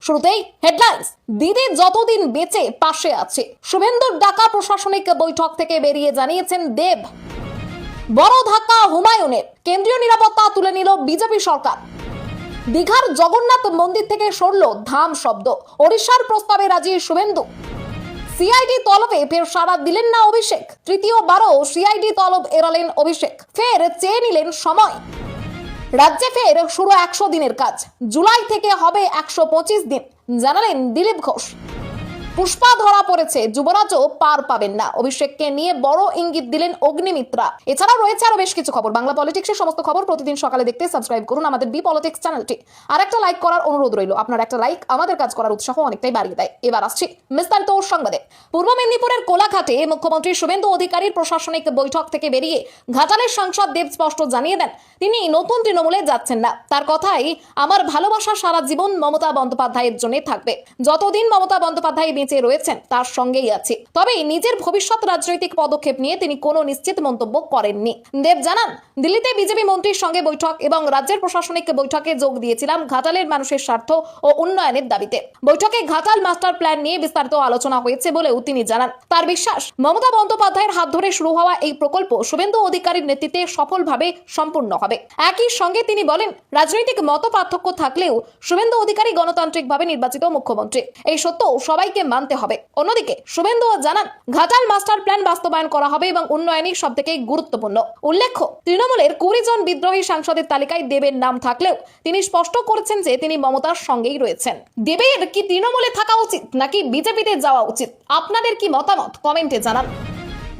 শুরুতেই হেডলাইন্স। দিদি যতদিন বেঁচে পাশে আছে। শুভেন্দুর ডাকা প্রশাসনিক বৈঠক থেকে বেরিয়ে জানিয়েছেন দেব। বড় ধাক্কা হুমায়ুনের, কেন্দ্রীয় নিরাপত্তা তুলে নিল বিজেপি সরকার। দীঘার জগন্নাথ মন্দির থেকে সরল ধাম শব্দ, ওড়িশার প্রস্তাবে রাজি শুভেন্দু। সিআইডি তলবে ফের সাড়া দিলেন না অভিষেক, তৃতীয়বারও সিআইডি তলব এড়ালেন অভিষেক, ফের চেয়ে নিলেন সময়। রাজ্যে ফের শুরু 100 দিনের কাজ, জুলাই থেকে হবে 125 দিন, জানালেন দিলীপ ঘোষ। পুষ্পা ধরা পড়েছে, যুবরাজও পার পাবেন না, অভিষেককে নিয়ে বড় ইঙ্গিত দিলেন অগ্নিমিত্রা। এছাড়াও রয়েছে আরো বেশ কিছু খবর। বাংলা পলিটিক্সের সমস্ত খবর প্রতিদিন সকালে দেখতে সাবস্ক্রাইব করুন আমাদের বি পলিটিক্স চ্যানেলটি। আর একটা লাইক করার অনুরোধ রইল, আপনার একটা লাইক আমাদের কাজ করার উৎসাহ অনেকটাই বাড়িয়ে দেয়। এবার আসছি বিস্তারিত সংবাদে। পূর্ব মেদিনীপুরের কোলাঘাটে মুখ্যমন্ত্রী শুভেন্দু অধিকারীর প্রশাসনিক বৈঠক থেকে বেরিয়ে ঘাটালের সাংসদ দেব স্পষ্ট জানিয়ে দেন তিনি নতুন তৃণমূলে যাচ্ছেন না। তার কথাই, আমার ভালোবাসা সারা জীবন মমতা বন্দ্যোপাধ্যায়ের জন্য থাকবে। যতদিন মমতা বন্দ্যোপাধ্যায় বেঁচে রয়েছেন তার সঙ্গেই আছি, তবে নিজের ভবিষ্যৎ রাজনৈতিক পদক্ষেপ নিয়ে তিনি কোনো নিশ্চিত মন্তব্য করেননি। দেব জানান, দিল্লিতে বিজেপি মন্ত্রীর সঙ্গে বৈঠক এবং রাজ্যের প্রশাসনিক বৈঠকে যোগ দিয়েছিলাম ঘাটালের মানুষের স্বার্থ ও উন্নয়নের দাবিতে। বৈঠকে ঘাটাল মাস্টার প্ল্যান নিয়ে বিস্তারিত আলোচনা হয়েছে বলেও তিনি জানান। তার বিশ্বাস, মমতা বন্দ্যোপাধ্যায়ের হাত ধরে শুরু হওয়া এই প্রকল্প শুভেন্দু অধিকারীর নেতৃত্বে সফলভাবে সম্পূর্ণ হবে। একই সঙ্গে তিনি বলেন, রাজনৈতিক মত পার্থক্য থাকলেও শুভেন্দু অধিকারী গণতান্ত্রিকভাবে নির্বাচিত মুখ্যমন্ত্রী, এই সত্য সবাইকে মানতে হবে। অন্যদিকে শুভেন্দু জানান, ঘাটাল মাস্টার প্ল্যান বাস্তবায়ন করা হবে এবং উন্নয়নই সবথেকে গুরুত্বপূর্ণ। উল্লেখ্য, তৃণমূলের 20 জন বিদ্রোহী সাংসদের তালিকায় দেবের নাম থাকলেও তিনি স্পষ্ট করেছেন যে তিনি মমতার সঙ্গেই রয়েছেন। দেবের কি তৃণমূলে থাকা উচিত নাকি বিজেপিতে যাওয়া উচিত, আপনাদের কি মতামত কমেন্টে জানান।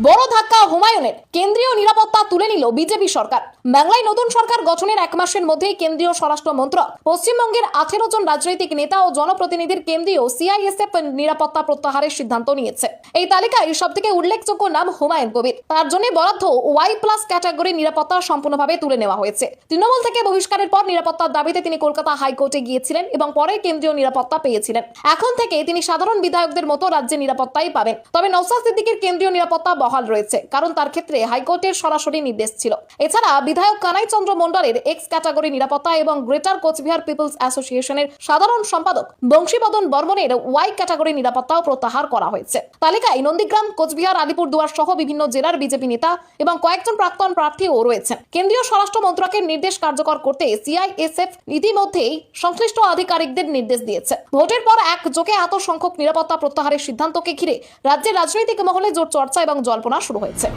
বড় ধাক্কা হুমায়ুনের, কেন্দ্রীয় নিরাপত্তা তুলে নিল বিজেপি সরকার। বাংলায় নতুন সরকার গঠনের 1 মাসের মধ্যেই কেন্দ্রীয় স্বরাষ্ট্র মন্ত্রক পশ্চিমবঙ্গের 18 জন রাজনৈতিক নেতা ও জনপ্রতিনিধির কেন্দ্রীয় সিআইএসএফ নিরাপত্তা প্রত্যাহারের সিদ্ধান্ত নিয়েছে। এই তালিকায় সবথেকে উল্লেখযোগ্য নাম হুমায়ুন কবির। তার জন্য বরাদ্দ Y+ ক্যাটাগরি নিরাপত্তা সম্পূর্ণভাবে তুলে নেওয়া হয়েছে। তৃণমূল থেকে বহিষ্কারের পর নিরাপত্তার দাবিতে তিনি কলকাতা হাইকোর্টে গিয়েছিলেন এবং পরে কেন্দ্রীয় নিরাপত্তা পেয়েছিলেন। এখন থেকে তিনি সাধারণ বিধায়কদের মতো রাজ্যের নিরাপত্তাই পাবেন। তবে নওশাদ সিদ্দিকীর কেন্দ্রীয় নিরাপত্তা বহাল রয়েছে, কারণ তার ক্ষেত্রে হাইকোর্টের সরাসরি নির্দেশ ছিল। এছাড়া বিধায়ক কানাই চন্দ্র মণ্ডলের X ক্যাটাগরি নিরাপত্তা এবং গ্রেটার কোচবিহার পিপলস অ্যাসোসিয়েশনের সাধারণ সম্পাদক বংশীবদন বর্মনের Y ক্যাটাগরি নিরাপত্তাও প্রত্যাহার করা হয়েছে। তালিকায় নন্দীগ্রাম, কোচবিহার, আলিপুরদুয়ার সহ বিভিন্ন জেলার বিজেপি নেতা এবং কয়েকজন প্রাক্তন প্রার্থীও রয়েছেন। কেন্দ্রীয় স্বরাষ্ট্র মন্ত্রকের নির্দেশ কার্যকর করতে সিআইএসএফ ইতিমধ্যেই সংশ্লিষ্ট আধিকারিকদের নির্দেশ দিয়েছে। ভোটের পর একযোগে এত সংখ্যক নিরাপত্তা প্রত্যাহারের সিদ্ধান্তকে ঘিরে রাজ্যের রাজনৈতিক মহলে জোর চর্চা এবং জল্পনা শুরু হয়েছে।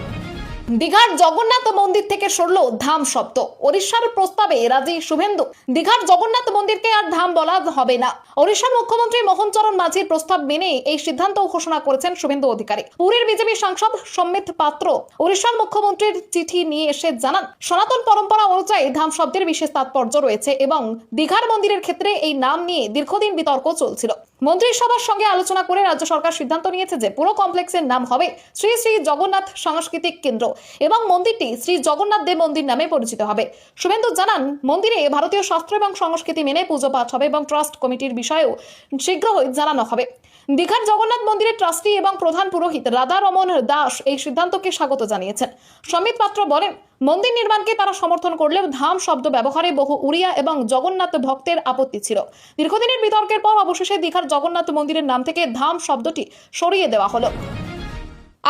দীঘার জগন্নাথ মন্দির থেকে সরল ধাম শব্দ, ওড়িশার প্রস্তাবে রাজি শুভেন্দু। দীঘার জগন্নাথ মন্দিরকে আর ধাম বলা হবে না। ওড়িশার মুখ্যমন্ত্রী মোহন চরণ মাঝির প্রস্তাব মেনে এই সিদ্ধান্ত ঘোষণা করেছেন শুভেন্দু অধিকারী। পুরীর বিজেপি সাংসদ সম্মিত পাত্র ওড়িশার মুখ্যমন্ত্রীর চিঠি নিয়ে এসে জানান, সনাতন পরম্পরা অনুযায়ী ধাম শব্দের বিশেষ তাৎপর্য রয়েছে এবং দীঘার মন্দিরের ক্ষেত্রে এই নাম নিয়ে দীর্ঘদিন বিতর্ক চলছিল। মন্ত্রিসভার সঙ্গে আলোচনা করে রাজ্য সরকার সিদ্ধান্ত নিয়েছে যে পুরো কমপ্লেক্সের নাম হবে শ্রী শ্রী জগন্নাথ সাংস্কৃতিক কেন্দ্র এবং মন্দিরটি শ্রী জগন্নাথ দেব মন্দির নামে পরিচিত হবে। শুভেন্দু জানান, মন্দিরে ভারতীয় শাস্ত্র এবং সংস্কৃতি মেনে পুজো পাঠ হবে এবং ট্রাস্ট কমিটির বিষয়েও শীঘ্রই জানানো হবে। দীঘার জগন্নাথ মন্দিরের ট্রাস্টি এবং প্রধান পুরোহিত রাধা রমন দাস এই সিদ্ধান্তকে স্বাগত জানিয়েছেন। সম্মিত পাত্র বলেন, মন্দির নির্মাণকে তারা সমর্থন করলেও ধাম শব্দ ব্যবহারে বহু উড়িয়া এবং জগন্নাথ ভক্তের আপত্তি ছিল। দীর্ঘদিনের বিতর্কের পর অবশেষে দীঘার জগন্নাথ মন্দিরের নাম থেকে ধাম শব্দটি সরিয়ে দেওয়া হলো।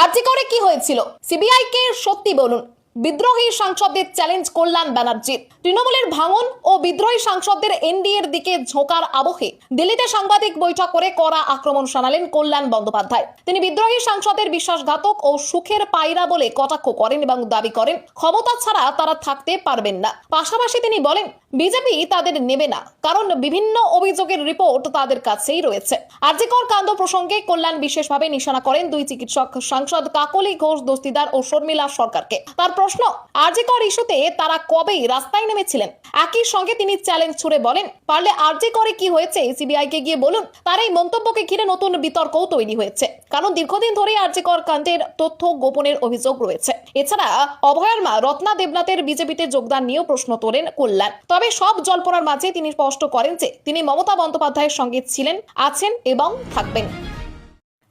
আরজি করে কি হয়েছিল, সিবিআই কে সত্যি বলুন। বিদ্রোহী সাংসদদের চ্যালেঞ্জ কল্যাণ ব্যানার্জির। তৃণমূলের ভাঙন ও বিদ্রোহী সাংসদদের এনডিএর দিকে ঝোঁকার আবহে দিল্লিতে সাংবাদিক বৈঠক করে কড়া আক্রমণ শানালেন কল্যাণ বন্দ্যোপাধ্যায়। তিনি বিদ্রোহী সাংসদের বিশ্বাসঘাতক ও সুখের পায়রা বলে কটাক্ষ করেন এবং দাবি করেন ক্ষমতা ছাড়া তারা থাকতে পারবেন না। পাশাপাশি তিনি বলেন, বিজেপি তাদের নেবে না, কারণ বিভিন্ন অভিযোগের রিপোর্ট তাদের কাছেই রয়েছে। আরজিকর কাণ্ড প্রসঙ্গে কল্যাণ বিশেষভাবে নিশানা করেন দুই চিকিৎসক সাংসদ কাকলি ঘোষ দস্তিদার ও শর্মিলা সরকারকে। তার প্রশ্ন, আরজিকর ইস্যুতে তারা কবেই রাস্তায় নেমেছিলেন। একই সঙ্গে তিনি চ্যালেঞ্জ ছুড়ে বলেন, পারলে আরজিকরে কি হয়েছে সিবিআই কে গিয়ে বলুন। তার এই মন্তব্যকে ঘিরে নতুন বিতর্কও তৈরি হয়েছে, কারণ দীর্ঘদিন ধরে আরজিকর কাণ্ডের তথ্য গোপনের অভিযোগ রয়েছে। এছাড়া অভয়ার মা রত্না দেবনাথের বিজেপিতে যোগদান নিয়েও প্রশ্ন তোলেন কল্যাণ। তবে সব জল্পনার মাঝে তিনি স্পষ্ট করেন যে তিনি মমতা বন্দ্যোপাধ্যায়ের সঙ্গে ছিলেন, আছেন এবং থাকবেন।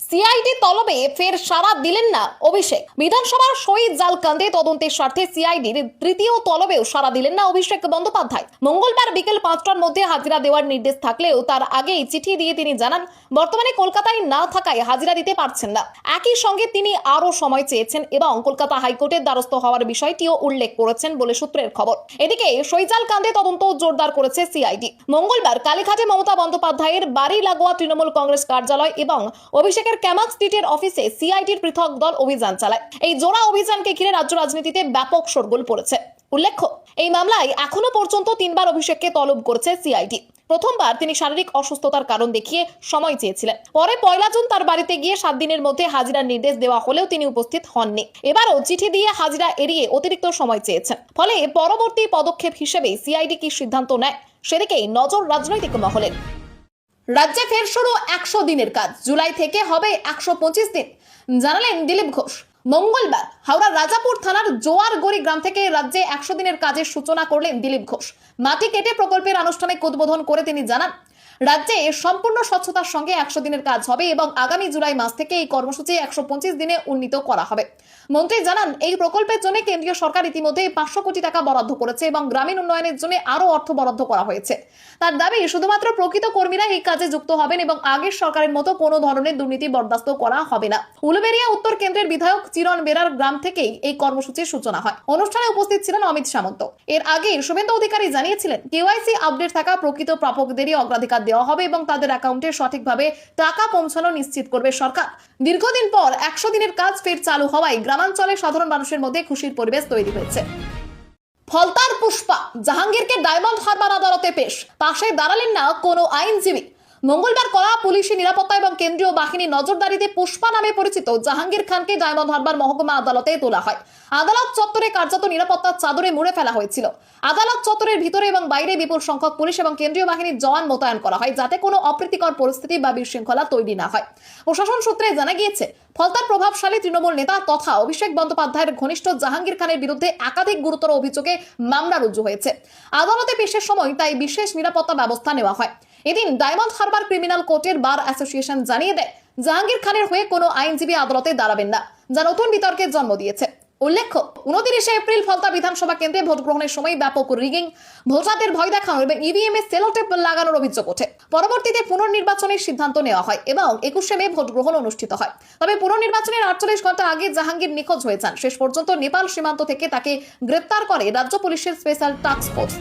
সিআইডি তলবে ফের সাড়া দিলেন না অভিষেক। বিধানসভার শহীদ জাল কাণ্ডে তদন্তের স্বার্থে সিআইডির তৃতীয় তলবেও সাড়া দিলেন না অভিষেক বন্দ্যোপাধ্যায়। মঙ্গলবার বিকেল 5টার মধ্যে হাজিরা দেওয়ার নির্দেশ থাকলেও তার আগেই চিঠি দিয়ে তিনি জানান বর্তমানে কলকাতায় না থাকায় হাজিরা দিতে পারছেন না। একই সঙ্গে তিনি আরও সময় চেয়েছেন এবং কলকাতা হাইকোর্টের দ্বারস্থ হওয়ার বিষয়টিও উল্লেখ করেছেন বলে সূত্রের খবর। এদিকে শহীদ কাণ্ডে তদন্ত জোরদার করেছে সিআইডি। মঙ্গলবার কালীঘাটে মমতা বন্দ্যোপাধ্যায়ের বাড়ি লাগোয়া তৃণমূল কংগ্রেস কার্যালয় এবং অভিষেকের ক্যামাক স্ট্রিটের অফিসে সিআইডির পৃথক দল অভিযান চালায়। এই জোড়া অভিযানকে ঘিরে রাজ্য রাজনীতিতে ব্যাপক শোরগোল পড়েছে। উল্লেখ্য, এই মামলায় এখনো পর্যন্ত 3বার অভিষেককে তলব করেছে সিআইডি। প্রথমবার তিনি শারীরিক অসুস্থতার কারণ দেখিয়ে সময় চেয়েছিলেন। পরে 1 জুন তার বাড়িতে গিয়ে 7 দিনের মধ্যে হাজিরার নির্দেশ দেওয়া হলেও তিনি উপস্থিত হননি। এবারও চিঠি দিয়ে হাজিরা এড়িয়ে অতিরিক্ত সময় চেয়েছেন। ফলে পরবর্তী পদক্ষেপ হিসেবে সিআইডি কি সিদ্ধান্ত নেয় সেদিকেই নজর রাজনৈতিক মহলের। রাজ্যে ফের শুরু 100 দিনের কাজ, জুলাই থেকে হবে 125 দিন, জানালেন দিলীপ ঘোষ। মঙ্গলবার হাওড়ার রাজাপুর থানার জোয়ারগড়ি গ্রাম থেকে রাজ্যে 100 দিনের কাজের সূচনা করলেন দিলীপ ঘোষ। মাটি কেটে প্রকল্পের আনুষ্ঠানিক উদ্বোধন করে তিনি জানান রাজ্যে সম্পূর্ণ স্বচ্ছতার সঙ্গে 100 দিনের কাজ হবে এবং আগামী জুলাই মাস থেকে এই কর্মসূচি 125 দিনে উন্নীত করা হবে। মন্ত্রী জানান এই প্রকল্পের জন্য কেন্দ্রীয় সরকার ইতিমধ্যে 500 কোটি টাকা বরাদ্দ করেছে এবং গ্রামীণ উন্নয়নের জন্য আরও অর্থ বরাদ্দ করা হয়েছে। তার দাবি শুধুমাত্র প্রকৃত কর্মীরা এই কাজে যুক্ত হবেন এবং আগের সরকারের মতো কোনো ধরনের দুর্নীতি বরদাস্ত করা হবে না। উলুবেড়িয়া উত্তর কেন্দ্রের বিধায়ক চিরণ বেরার গ্রাম থেকেই এই কর্মসূচির সূচনা হয়। অনুষ্ঠানে উপস্থিত ছিলেন অমিত সামন্ত। এর আগে শুভেন্দু অধিকারী জানিয়েছিলেন কেওয়াইসি আপডেট থাকা প্রকৃত প্রাপকদেরই অগ্রাধিকার দেওয়া হবে এবং তাদের অ্যাকাউন্টে সঠিকভাবে টাকা পৌঁছানো নিশ্চিত করবে সরকার। দীর্ঘদিন পর 100 দিনের কাজ ফের চালু হওয়ায় গ্রামাঞ্চলে সাধারণ মানুষের মধ্যে খুশির পরিবেশ তৈরি হয়েছে। ফলতার পুষ্পা জাহাঙ্গীরকে ডায়মন্ড হারবার আদালতে পেশ, পাশে দাঁড়ালেন না কোনো আইনজীবী। মঙ্গলবার কড়া পুলিশি নিরাপত্তা এবং কেন্দ্রীয় বাহিনী নজরদারিতে পুষ্পা নামে পরিচিত জাহাঙ্গীর খানকে ডায়মন্ড হারবার মহকুমা আদালতে তোলা হয়। আদালত চত্বরে কার্যত নিরাপত্তার চাদরে মুড়ে ফেলা হয়েছিল। আদালত চত্বরের ভিতরে এবং বাইরে বিপুল সংখ্যক পুলিশ এবং কেন্দ্রীয় বাহিনীর জওয়ান মোতায়েন করা হয় যাতে কোনো অপ্রীতিকর পরিস্থিতি বা বিশৃঙ্খলা তৈরি না হয়। প্রশাসন সূত্রে জানা গিয়েছে ফলতার প্রভাবশালী তৃণমূল নেতা তথা অভিষেক বন্দ্যোপাধ্যায়ের ঘনিষ্ঠ জাহাঙ্গীর খানের বিরুদ্ধে একাধিক গুরুতর অভিযোগে মামলা রুজু হয়েছে। আদালতে পেশের সময় তাই বিশেষ নিরাপত্তা ব্যবস্থা নেওয়া হয়। এদিন ডায়মন্ড হারবার ক্রিমিনাল কোর্টের বার অ্যাসোসিয়েশন জানিয়ে দেয় জাহাঙ্গীর খানের হয়ে কোনো আইনজীবী আদালতে দাঁড়াবেন না, যা নতুন বিতর্কের জন্ম দিয়েছে। উল্লেখ্য 29 এপ্রিল ফলতা বিধানসভা কেন্দ্রে ভোট গ্রহণের সময় ব্যাপক রিগিং, ভোটারদের ভয় দেখানো এবং ইভিএম এ সেলোটেপ লাগানোর অভিযোগ ওঠে। পরবর্তীতে পুনর্নির্বাচনের সিদ্ধান্ত নেওয়া হয় এবং 21 মে ভোট গ্রহণ অনুষ্ঠিত হয়। তবে পুনর্নির্বাচনের 48 ঘন্টা আগে জাহাঙ্গীর নিখোঁজ হয়ে যান। শেষ পর্যন্ত নেপাল সীমান্ত থেকে তাকে গ্রেপ্তার করে রাজ্য পুলিশের স্পেশাল টাস্ক ফোর্স।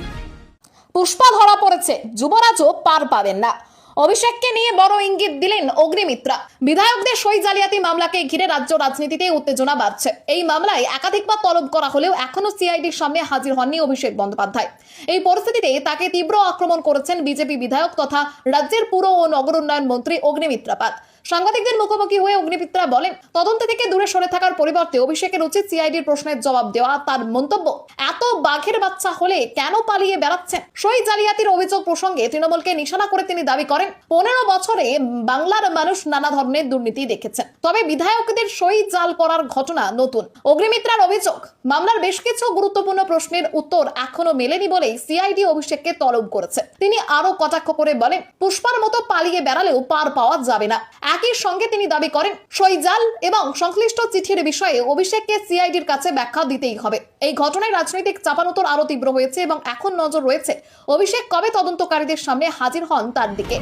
পুষ্পা ধরা পড়েছে, যুবরাজও পার পাবেন না। অভিষেককে নিয়ে বড় ইঙ্গিত দিলেন অগ্নিমিত্রা। বিধায়কদের সই জালিয়াতি মামলাকে ঘিরে রাজ্য রাজনীতিতে উত্তেজনা বাড়ছে। এই মামলায় একাধিকবার তলব করা হলেও এখনো সিআইডির সামনে হাজির হননি অভিষেক বন্দ্যোপাধ্যায়। এই পরিস্থিতিতে তাকে তীব্র আক্রমণ করেছেন বিজেপি বিধায়ক তথা রাজ্যের পুর ও নগর উন্নয়ন মন্ত্রী অগ্নিমিত্রা পাল। সাংবাদিকদের মুখোমুখি হয়ে অগ্নিমিত্রা বলেন তদন্ত থেকে দূরে সরে থাকার পরিবর্তে অভিষেকের উচিত সিআইডির প্রশ্নের জবাব দেওয়া। তার মন্তব্য, এত বাঘের বাচ্চা হলে কেন পালিয়ে বেড়াচ্ছেন? সই জালিয়াতির অভিযোগ প্রসঙ্গে তৃণমূলকে নিশানা করে তিনি দাবি করেন 15 বছরে বাংলার মানুষ নানা ধরনের দুর্নীতি দেখেছেন, তবে বিধায়কদের সই জাল করার ঘটনা নতুন। অগ্নিমিত্রার অভিযোগ মামলার বেশ কিছু গুরুত্বপূর্ণ প্রশ্নের উত্তর এখনো মেলেনি বলেই সিআইডি অভিষেককে তলব করেছে। তিনি আরো কটাক্ষ করে বলেন পুষ্পার মতো পালিয়ে বেড়ালেও পার পাওয়া যাবে না। একই সঙ্গে তিনি দাবি করেন সই জাল এবং সংশ্লিষ্ট চিঠির বিষয়ে অভিষেককে সিআইডির কাছে ব্যাখ্যা দিতেই হবে। এই ঘটনায় রাজনৈতিক চাপানোতর আরো তীব্র হয়েছে এবং এখন নজর রয়েছে অভিষেক কবে তদন্তকারীদের সামনে হাজির হন তার দিকে।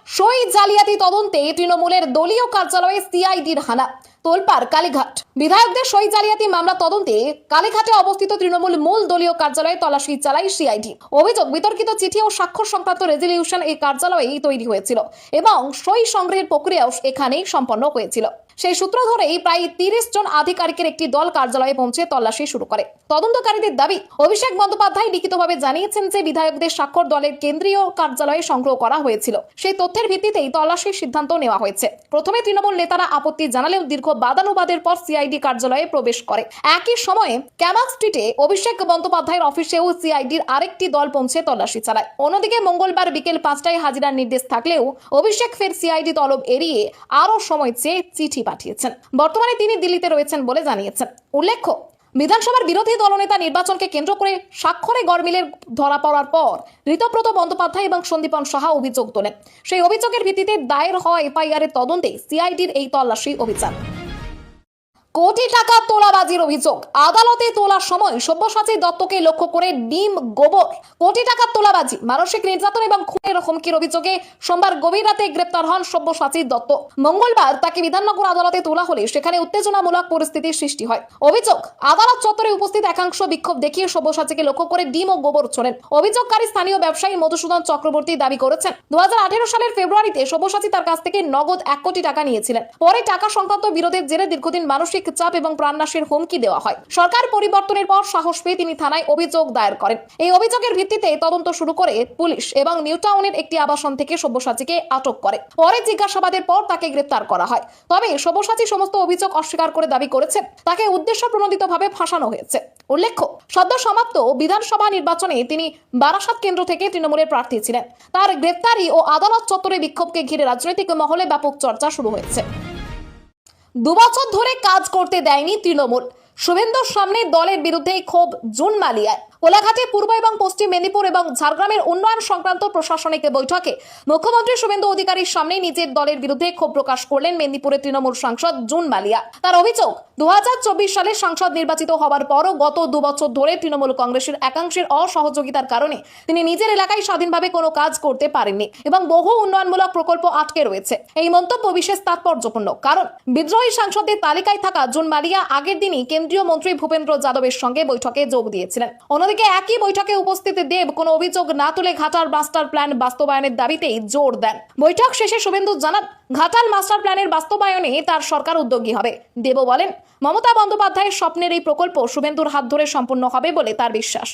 সই জালিয়াতি তদন্তে তৃণমূলের দলীয় কার্যালয়ে সিআইডির হানা, তোলপাড় কালীঘাট। বিধায়কদের সই জালিয়াতি মামলা তদন্তে কালীঘাটে অবস্থিত তৃণমূল মূল দলীয় কার্যালয়ে তল্লাশি চালায় সিআইডি। অভিযোগ বিতর্কিত চিঠি ও স্বাক্ষর সংক্রান্ত রেজলিউশন এই কার্যালয়েই তৈরি হয়েছিল এবং সই সংগ্রহের প্রক্রিয়াও এখানেই সম্পন্ন হয়েছিল। সেই সূত্র ধরেই প্রায় 30 জন আধিকারিকের একটি দল কার্যালয়ে পৌঁছে তল্লাশি শুরু করে। তদন্তকারীদের দাবি অভিষেক বন্দ্যোপাধ্যায় লিখিতভাবে জানিয়েছেন যে বিধায়কদের স্বাক্ষর দলের কেন্দ্রীয় কার্যালয়ে সংগ্রহ করা হয়েছিল। সেই তথ্যের ভিত্তিতেই তল্লাশির সিদ্ধান্ত নেওয়া হয়েছে। প্রথমে তৃণমূল নেতারা আপত্তি জানালেও দীর্ঘ বাদানুবাদের পর সিআইডি কার্যালয়ে প্রবেশ করে। একই সময়ে ক্যামাক স্ট্রিটে অভিষেক বন্দ্যোপাধ্যায়ের অফিসেও সিআইডির আরেকটি দল পৌঁছে তল্লাশি চালায়। অন্যদিকে মঙ্গলবার বিকেল 5টায় হাজিরার নির্দেশ থাকলেও অভিষেক ফের সিআইডি তলব এড়িয়ে আরো সময় চেয়ে চিঠি পাঠিয়েছেন। বর্তমানে তিনি দিল্লিতে রয়েছেন বলে জানিয়েছেন। উল্লেখ্য বিধানসভার বিরোধী দলনেতা নির্বাচনকে কেন্দ্র করে স্বাক্ষরে গরমিলের ধরা পড়ার পর ঋতব্রত বন্দ্যোপাধ্যায় এবং সন্দীপন সাহা অভিযোগ তোলেন। সেই অভিযোগের ভিত্তিতে দায়ের হওয়া এফআইআর এর তদন্তে সিআইডির এই তল্লাশি অভিযান। কোটি টাকা তোলাবাজির অভিযোগ আদালতে তোলার সময় সব্যসাচী দত্তকে লক্ষ্য করে ডিম গোবর। কোটি টাকার তোলাবাজি, মানসিক নির্যাতন এবং খুনের হুমকির অভিযোগে সোমবার গভীর রাতে গ্রেপ্তার হন সব্যসাচী দত্ত। মঙ্গলবার তাকে বিধাননগর আদালতে তোলা হলে সেখানে উত্তেজনামূলক পরিস্থিতির সৃষ্টি হয়। অভিযোগ, আদালত চত্বরে উপস্থিত একাংশ বিক্ষোভ দেখিয়ে সব্যসাচীকে লক্ষ্য করে ডিম ও গোবর ছোড়েন। অভিযোগকারী স্থানীয় ব্যবসায়ী মধুসূদন চক্রবর্তী দাবি করেছেন 2018 সালের ফেব্রুয়ারিতে সব্যসাচী তার কাছ থেকে নগদ 1 কোটি টাকা নিয়েছিলেন। পরে টাকা সংক্রান্ত বিরোধের জেরে দীর্ঘদিন মানসিক চাপ এবং প্রাণনাশের হুমকি দেওয়া হয়। সরকার পরিবর্তনের পর সাহস পেয়ে তিনি থানায় অভিযোগ দায়ের করেন। এই অভিযোগের ভিত্তিতে তদন্ত শুরু করে পুলিশ এবং নিউ টাউনের একটি আবাসন থেকে সব্যসাচীকে আটক করে। পরে জিজ্ঞাসাবাদের পর তাকে গ্রেপ্তার করা হয়। তবে সব্যসাচী সমস্ত অভিযোগ অস্বীকার করে দাবি করেছেন তাকে উদ্দেশ্যপ্রণোদিতভাবে ফাঁসানো হয়েছে। উল্লেখ্য, সদ্য সমাপ্ত বিধানসভা নির্বাচনে তিনি বারাসাত কেন্দ্র থেকে তৃণমূলের প্রার্থী ছিলেন। তার গ্রেপ্তারি ও আদালত চত্বরে বিক্ষোভকে ঘিরে রাজনৈতিক মহলে ব্যাপক চর্চা শুরু হয়েছে। 2 বছর ধরে কাজ করতে দেয়নি তৃণমূল, শুভেন্দুর সামনে দলের বিরুদ্ধে ক্ষোভ জুন মালিয়ায়। কোলাঘাটে পূর্ব এবং পশ্চিম মেদিনীপুর এবং ঝাড়গ্রামের উন্নয়ন সংক্রান্ত প্রশাসনিক বৈঠকে মুখ্যমন্ত্রী শুভেন্দু অধিকারীর সামনে নিজের দলের বিরুদ্ধে ক্ষোভ প্রকাশ করলেন মেদিনীপুরের তৃণমূল সাংসদ জুন মালিয়া। তার অভিযোগ, 2024 সালে সাংসদ নির্বাচিত হওয়ার পরও গত 2 বছর ধরে তৃণমূল কংগ্রেসের একাংশের অসহযোগিতার কারণে তিনি নিজের এলাকায় স্বাধীনভাবে কোনো কাজ করতে পারেননি এবং বহু উন্নয়নমূলক প্রকল্প আটকে রয়েছে। এই মন্তব্য বিশেষ তাৎপর্যপূর্ণ, কারণ বিদ্রোহী সাংসদদের তালিকায় থাকা জুন মালিয়া আগের দিনই কেন্দ্রীয় মন্ত্রী ভূপেন্দ্র যাদবের সঙ্গে বৈঠকে যোগ দিয়েছিলেন। অন্যদিকে একই বৈঠকে উপস্থিত দেব কোনো অভিযোগ না তুলে ঘাটাল মাস্টার প্ল্যান বাস্তবায়নের দাবিতেই জোর দেন। বৈঠক শেষে শুভেন্দু জানান, ঘাটাল মাস্টার প্ল্যানের বাস্তবায়নে তার সরকার উদ্যোগী হবে। দেব বলেন, মমতা বন্দ্যোপাধ্যায়ের স্বপ্নের এই প্রকল্প শুভেন্দুর হাত ধরে সম্পূর্ণ হবে বলে তার বিশ্বাস।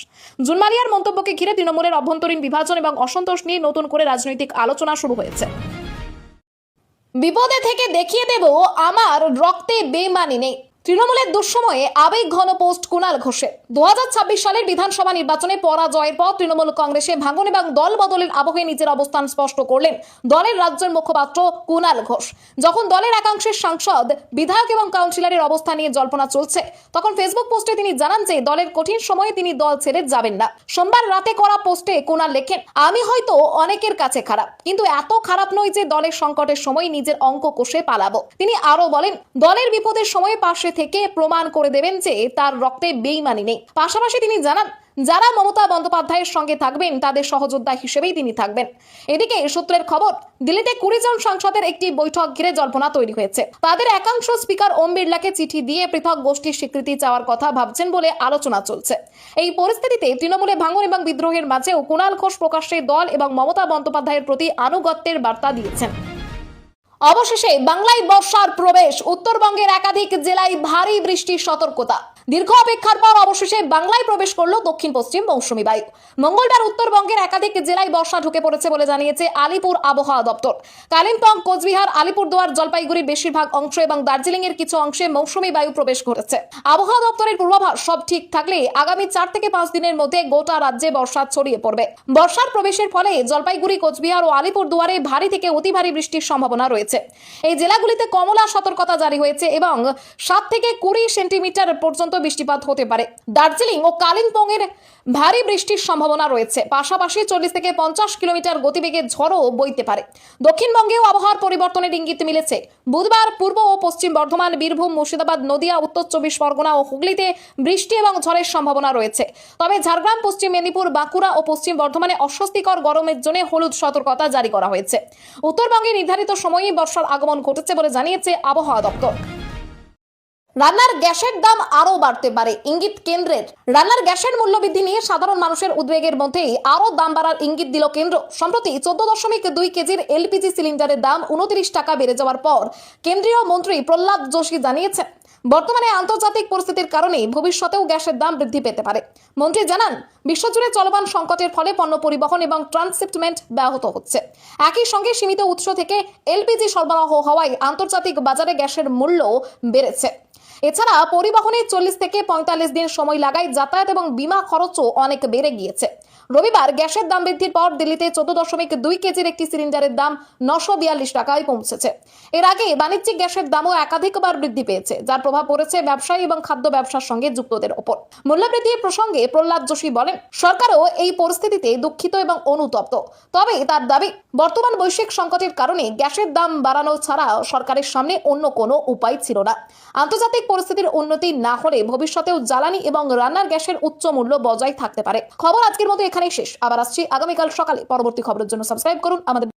জুন মালিয়ার মন্তব্যকে ঘিরে তৃণমূলের অভ্যন্তরীণ বিভাজন এবং অসন্তোষ নিয়ে নতুন করে রাজনৈতিক আলোচনা শুরু হয়েছে। বিপদে থেকে দেখিয়ে দেব আমার রক্তে বেমানি নেই, তৃণমূলের দুঃসময়ে আবেগ ঘন পোস্ট কুণাল ঘোষের। 2026 সালের বিধানসভা নির্বাচনে পরাজয়ের পর তৃণমূল কংগ্রেসে ভাঙন এবং দল বদলের আবহে নিজের অবস্থান স্পষ্ট করলেন দলের রাজ্যের মুখপাত্র কুণাল ঘোষ। যখন দলের একাংশের সাংসদ, বিধায়ক এবং কাউন্সিলরের অবস্থা নিয়ে জল্পনা চলছে, তখন ফেসবুক পোস্টে তিনি জানান যে দলের কঠিন সময়ে তিনি দল ছেড়ে যাবেন না। সোমবার রাতে করা পোস্টে কুণাল লেখেন, আমি হয়তো অনেকের কাছে খারাপ, কিন্তু এত খারাপ নয় যে দলের সংকটের সময় নিজের অঙ্ক কষে পালাবো। তিনি আরো বলেন, দলের বিপদের সময় পাশে থেকে প্রমাণ করে দেবেন যে তার রক্তে বেইমানি নেই। পাশাপাশি তিনি জানান, যারা মমতা বন্দ্যোপাধ্যায়ের সঙ্গে থাকবেন তাদের সহযোদ্ধা হিসেবেই তিনি থাকবেন। এদিকে সূত্রের খবর, দিল্লিতে 20 জন সাংসদের একটি বৈঠক ঘিরে জল্পনা তৈরি হয়েছে। তাদের একাংশ স্পিকার ওম বিড়লাকে চিঠি দিয়ে পৃথক গোষ্ঠীর স্বীকৃতি চাওয়ার কথা ভাবছেন বলে আলোচনা চলছে। এই পরিস্থিতিতে তৃণমূলে ভাঙন এবং বিদ্রোহের মাঝেও কুণাল ঘোষ প্রকাশ্যে দল এবং মমতা বন্দ্যোপাধ্যায়ের প্রতি আনুগত্যের বার্তা দিয়েছেন। অবশেষে বাংলায় বর্ষার প্রবেশ, উত্তরবঙ্গের একাধিক জেলায় ভারী বৃষ্টির সতর্কতা। দীর্ঘ অপেক্ষার পর অবশেষে বাংলায় প্রবেশ করলো দক্ষিণ পশ্চিম মৌসুমী বায়ু। মঙ্গলবার উত্তরবঙ্গের একাধিক জেলায় বর্ষা ঢুকে পড়েছে বলে জানিয়েছে আলিপুর আবহাওয়া দপ্তর। কালিম্পং, কোচবিহার, আলিপুরদুয়ার, জলপাইগুড়ির বেশিরভাগ অংশ এবং দার্জিলিং এর কিছু অংশে মৌসুমী বায়ু প্রবেশ করেছে। আবহাওয়া দপ্তরের পূর্বাভাস সব ঠিক থাকলে আগামী 4 থেকে 5 দিনের মধ্যে গোটা রাজ্যে বর্ষা ছড়িয়ে পড়বে। বর্ষার প্রবেশের ফলে জলপাইগুড়ি, কোচবিহার ও আলিপুরদুয়ারে ভারী থেকে অতি ভারী বৃষ্টির সম্ভাবনা রয়েছে। এই জেলাগুলিতে কমলা সতর্কতা জারি হয়েছে এবং 7 থেকে 20 সেন্টিমিটার পর্যন্ত বৃষ্টিপাত হতে পারে। দার্জিলিং ও কালিম্পং এর ভারী বৃষ্টির সম্ভাবনা রয়েছে। পাশাপাশি 40 থেকে 50 কিলোমিটার গতিবেগে ঝড়ও বইতে পারে। দক্ষিণবঙ্গেও আবহাওয়ার পরিবর্তনের ইঙ্গিত মিলেছে। বুধবার পূর্ব ও পশ্চিম বর্ধমান, বীরভূম, মুর্শিদাবাদ, নদিয়া, উত্তর 24 পরগনা ও হুগলিতে বৃষ্টি এবং ঝড়ের সম্ভাবনা রয়েছে। তবে ঝাড়গ্রাম, পশ্চিম মেদিনীপুর, বাঁকুড়া ও পশ্চিম বর্ধমানে অস্বস্তিকর গরমের জন্য হলুদ সতর্কতা জারি করা হয়েছে। উত্তরবঙ্গে নির্ধারিত সময়েই বর্ষার আগমন ঘটেছে বলে জানিয়েছে আবহাওয়া দপ্তর। রান্নার গ্যাসের দাম আরো বাড়তে পারে, ইঙ্গিত কেন্দ্রের। রান্নার গ্যাসের মূল্য বৃদ্ধি নিয়ে সাধারণ মানুষের উদ্বেগের মধ্যেই আরো দাম বাড়ার ইঙ্গিত দিল কেন্দ্র। সম্প্রতি 14.2 কেজির এলপিজি সিলিন্ডারের দাম 29 টাকা বেড়ে যাওয়ার পর কেন্দ্রীয় মন্ত্রী প্রহ্লাদ যোশী জানিয়েছেন, বর্তমানে আন্তর্জাতিক পরিস্থিতির কারণে ভবিষ্যতেও গ্যাসের দাম বৃদ্ধি পেতে পারে। মন্ত্রী জানান, বিশ্বজুড়ে চলমান সংকটের ফলে পণ্য পরিবহন এবং ট্রান্সশিপমেন্ট ব্যাহত হচ্ছে। একই সঙ্গে সীমিত উৎস থেকে এলপিজি সরবরাহ হওয়ায় আন্তর্জাতিক বাজারে গ্যাসের মূল্য বেড়েছে। এছাড়া পরিবহনে 40 থেকে 45 দিন সময় লাগায় যাতায়াত এবং বীমা খরচও অনেক বেড়ে গিয়েছে। রবিবার গ্যাসের দাম বৃদ্ধির পর দিল্লিতে 14.2 কেজির একটি সিলিন্ডারের দাম 942 টাকায় পৌঁছেছে। এর আগে বাণিজ্যিক গ্যাসের দামও একাধিকবার বৃদ্ধি পেয়েছে, যার প্রভাব পড়েছে ব্যবসায়ী এবং খাদ্য ব্যবসার সঙ্গে যুক্তদের ওপর। মূল্যবৃদ্ধি প্রসঙ্গে প্রহ্লাদ যোশী বলেন, সরকারও এই পরিস্থিতিতে দুঃখিত এবং অনুতপ্ত। তবে তার দাবি, বর্তমান বৈশ্বিক সংকটের কারণে গ্যাসের দাম বাড়ানো ছাড়া সরকারের সামনে অন্য কোনো উপায় ছিল না। আন্তর্জাতিক পরিস্থিতির উন্নতি না হলে ভবিষ্যতেও জ্বালানি এবং রান্নার গ্যাসের উচ্চ মূল্য বজায় থাকতে পারে। খবর আজকের মতো এখানেই শেষ। আবার আসছি আগামীকাল সকালে। পরবর্তী খবরের জন্য সাবস্ক্রাইব করুন আমাদের।